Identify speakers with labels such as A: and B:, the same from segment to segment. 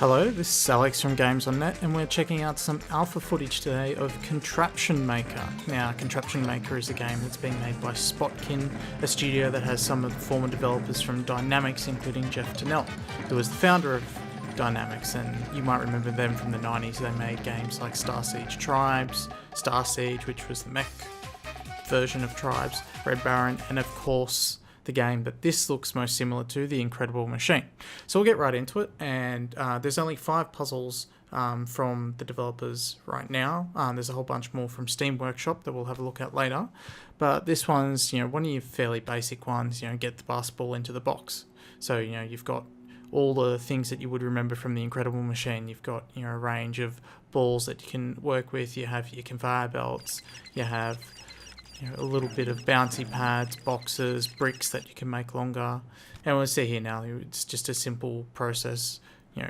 A: Hello, this is Alex from Games on Net, and we're checking out some alpha footage today of Contraption Maker. Now, Contraption Maker is a game that's being made by Spotkin, a studio that has some of the former developers from Dynamics, including Jeff Tennell, who was the founder of Dynamics, and you might remember them from the 90s. They made games like Star Siege Tribes, Star Siege, which was the mech version of Tribes, Red Baron, and of course the game that this looks most similar to, The Incredible Machine. So we'll get right into it, and there's only 5 puzzles from the developers right now. There's a whole bunch more from Steam Workshop that we'll have a look at later, but this one's one of your fairly basic ones. Get the basketball into the box. So you've got all the things that you would remember from The Incredible Machine. You've got a range of balls that you can work with. You have your conveyor belts. You have a little bit of bouncy pads, boxes, bricks that you can make longer. And we'll see here now, it's just a simple process,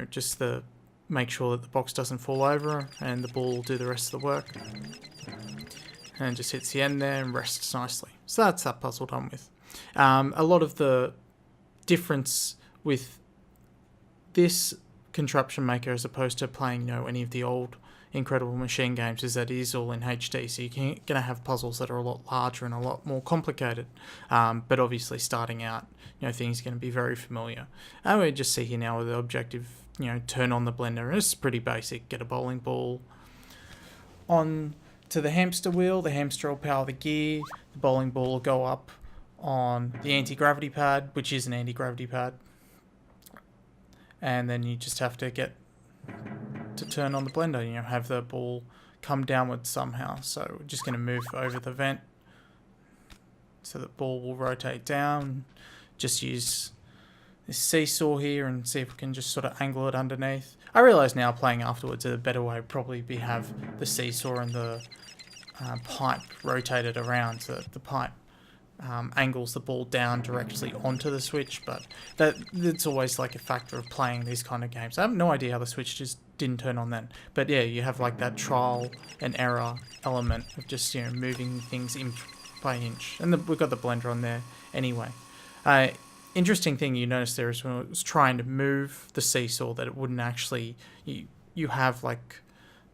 A: just the make sure that the box doesn't fall over and the ball will do the rest of the work. And it just hits the end there and rests nicely. So that's that puzzle done with. A lot of the difference with this Contraption Maker as opposed to playing any of the old Incredible Machine games is that it is all in HD, so you're going to have puzzles that are a lot larger and a lot more complicated, but obviously starting out things are going to be very familiar. And we just see here now with the objective, turn on the blender, and it's pretty basic. Get a bowling ball on to the hamster wheel, the hamster will power the gear, the bowling ball will go up on the anti-gravity pad, which is an anti-gravity pad, and then you just have to get to turn on the blender, have the ball come downwards somehow. So we're just going to move over the vent so the ball will rotate down. Just use this seesaw here and see if we can just sort of angle it underneath. I realise now playing afterwards a better way would probably be have the seesaw and the pipe rotated around so that the pipe angles the ball down directly onto the switch, but that's always like a factor of playing these kind of games. I have no idea how the switch just didn't turn on then, but yeah, you have like that trial and error element of just moving things inch by inch, and we've got the blender on there anyway. Interesting thing you notice there is when it was trying to move the seesaw that it wouldn't actually, you have like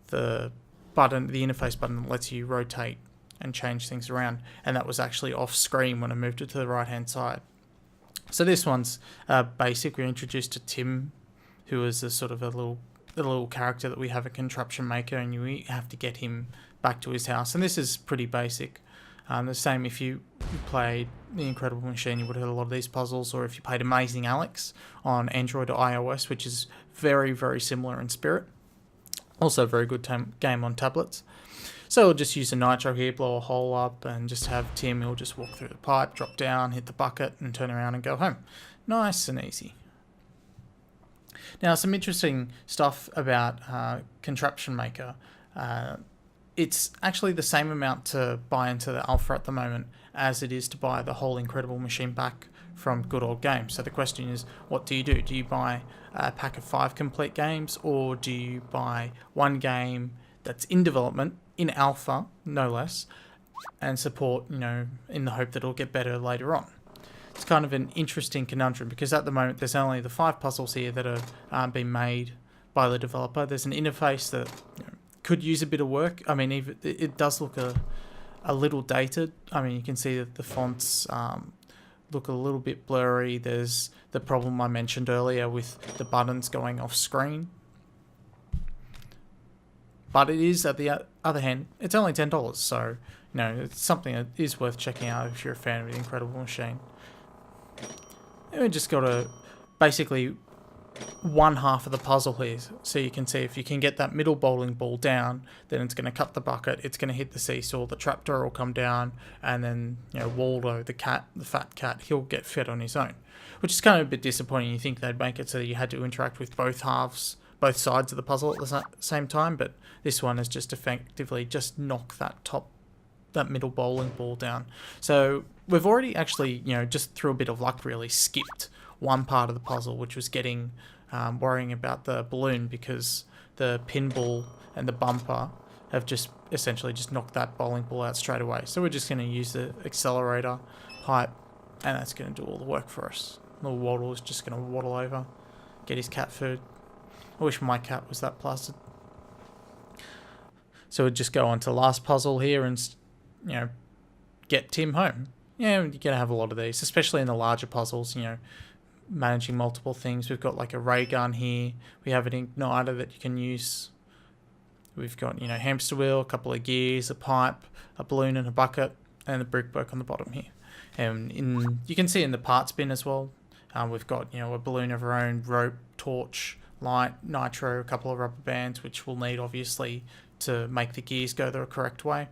A: the button, the interface button that lets you rotate and change things around, and that was actually off screen when I moved it to the right hand side. So this one's basic. We're introduced to Tim, who is a sort of a little character that we have a Contraption Maker, and you have to get him back to his house, and this is pretty basic. The same if you played The Incredible Machine, you would have had a lot of these puzzles, or if you played Amazing Alex on Android or iOS, which is very, very similar in spirit. Also a very good game on tablets. So we'll just use a nitro here, blow a hole up, and just have Tim, he'll just walk through the pipe, drop down, hit the bucket, and turn around and go home. Nice and easy. Now, some interesting stuff about Contraption Maker. It's actually the same amount to buy into the alpha at the moment as it is to buy the whole Incredible Machine back from Good Old Games. So the question is, what do? Do you buy a pack of 5 complete games, or do you buy one game that's in development, in alpha, no less, and support, in the hope that it'll get better later on? It's kind of an interesting conundrum, because at the moment there's only the 5 puzzles here that are being made by the developer. There's an interface that could use a bit of work. I mean, even it does look a little dated. I mean, you can see that the fonts look a little bit blurry. There's the problem I mentioned earlier with the buttons going off screen. But it is, at the other hand, it's only $10, so it's something that is worth checking out if you're a fan of The Incredible Machine. And we just got to basically one half of the puzzle here, so you can see if you can get that middle bowling ball down, then it's going to cut the bucket, it's going to hit the seesaw, the trapdoor will come down, and then Waldo, the fat cat, he'll get fed on his own, which is kind of a bit disappointing. You think they'd make it so that you had to interact with both sides of the puzzle at the same time, but this one is just effectively just knock that middle bowling ball down. So we've already actually, just through a bit of luck really, skipped one part of the puzzle, which was worrying about the balloon, because the pinball and the bumper have just essentially just knocked that bowling ball out straight away. So we're just going to use the accelerator pipe, and that's going to do all the work for us. Little Waddle is just going to waddle over, get his cat food, I wish my cat was that plastered. So we'd just go on to the last puzzle here and, you know, get Tim home. Yeah, you're going to have a lot of these, especially in the larger puzzles, you know, managing multiple things. We've got like a ray gun here. We have an igniter that you can use. We've got, you know, hamster wheel, a couple of gears, a pipe, a balloon and a bucket, and the brickwork on the bottom here. And you can see in the parts bin as well, we've got, you know, a balloon of our own, rope, torch, light, nitro, a couple of rubber bands, which we'll need obviously to make the gears go the correct way.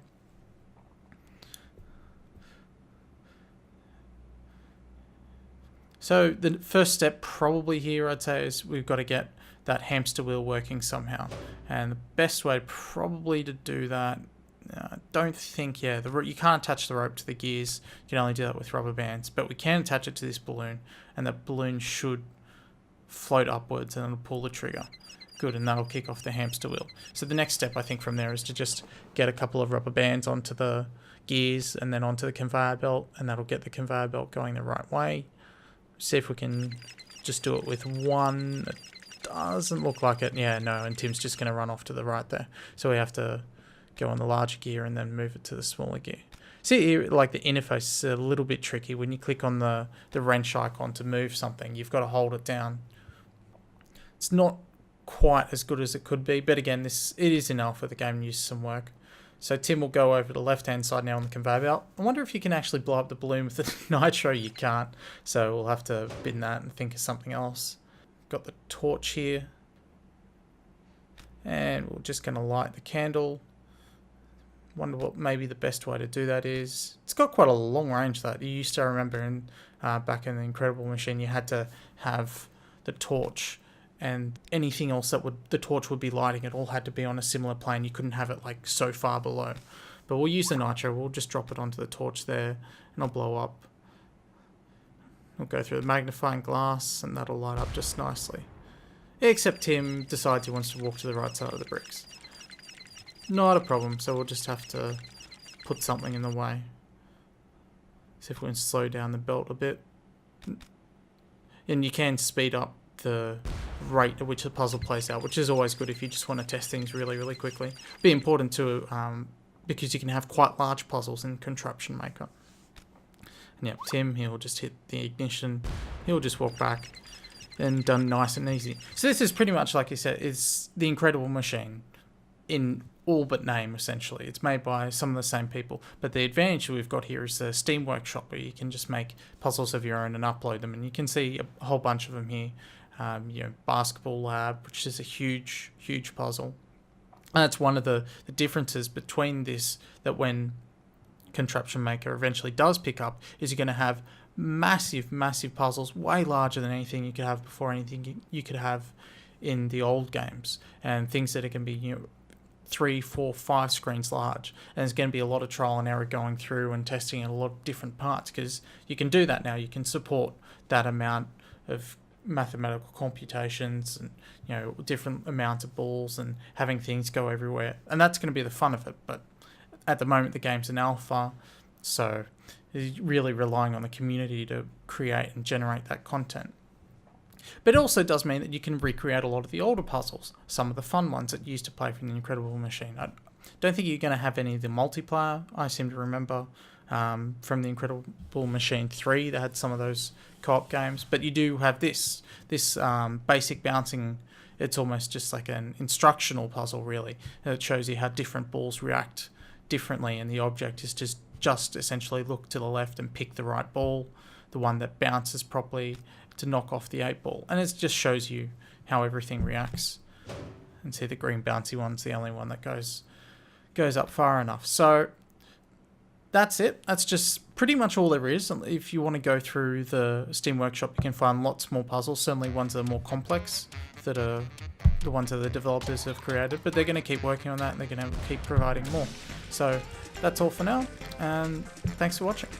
A: So the first step probably here, I'd say, is we've got to get that hamster wheel working somehow. And the best way probably to do that, don't think, yeah, you can't attach the rope to the gears. You can only do that with rubber bands. But we can attach it to this balloon, and that balloon should float upwards and it'll pull the trigger. Good, and that'll kick off the hamster wheel. So the next step, I think, from there is to just get a couple of rubber bands onto the gears and then onto the conveyor belt, and that'll get the conveyor belt going the right way. See if we can just do it with one. It doesn't look like it. Yeah, no, and Tim's just going to run off to the right there. So we have to go on the larger gear and then move it to the smaller gear. See here, like the interface is a little bit tricky. When you click on the wrench icon to move something, you've got to hold it down. It's not quite as good as it could be, but again, it is in alpha. The game needs some work. So Tim will go over to the left-hand side now on the conveyor belt. I wonder if you can actually blow up the balloon with the nitro. You can't. So we'll have to bin that and think of something else. Got the torch here. And we're just going to light the candle. Wonder what maybe the best way to do that is. It's got quite a long range that you used to remember back in the Incredible Machine. You had to have the torch and anything else that the torch would be lighting, it all had to be on a similar plane. You couldn't have it like so far below. But we'll use the nitro. We'll just drop it onto the torch there and it'll blow up. We'll go through the magnifying glass and that'll light up just nicely. Except Tim decides he wants to walk to the right side of the bricks. Not a problem, so we'll just have to put something in the way. See if we can slow down the belt a bit. And you can speed up the rate at which the puzzle plays out, which is always good if you just want to test things really, really quickly. Be important too, because you can have quite large puzzles in Contraption Maker. And yep, Tim, he'll just hit the ignition, he'll just walk back, and done nice and easy. So this is pretty much, like you said, is the Incredible Machine in all but name, essentially. It's made by some of the same people, but the advantage we've got here is the Steam Workshop, where you can just make puzzles of your own and upload them, and you can see a whole bunch of them here. You know, Basketball Lab, which is a huge, huge puzzle. And that's one of the differences between this, that when Contraption Maker eventually does pick up, is you're going to have massive, massive puzzles, way larger than anything you could have before, anything you could have in the old games, and things that are going to be, you know, 3, 4, 5 screens large. And there's going to be a lot of trial and error going through and testing in a lot of different parts, because you can do that now. You can support that amount of mathematical computations and, you know, different amounts of balls and having things go everywhere, and that's going to be the fun of it. But at the moment the game's in alpha, so it's really relying on the community to create and generate that content. But it also does mean that you can recreate a lot of the older puzzles, some of the fun ones that you used to play from the Incredible Machine. I don't think you're going to have any of the multiplayer. I seem to remember from the Incredible Machine 3, they had some of those co-op games, but you do have this basic bouncing. It's almost just like an instructional puzzle, really. It shows you how different balls react differently, and the object is just essentially look to the left and pick the right ball, the one that bounces properly, to knock off the 8 ball. And it just shows you how everything reacts. And see, the green bouncy one's the only one that goes up far enough. So that's it. That's just pretty much all there is. If you want to go through the Steam Workshop, you can find lots more puzzles, certainly ones that are more complex, that are the ones that the developers have created, but they're going to keep working on that, and they're going to keep providing more. So that's all for now, and thanks for watching.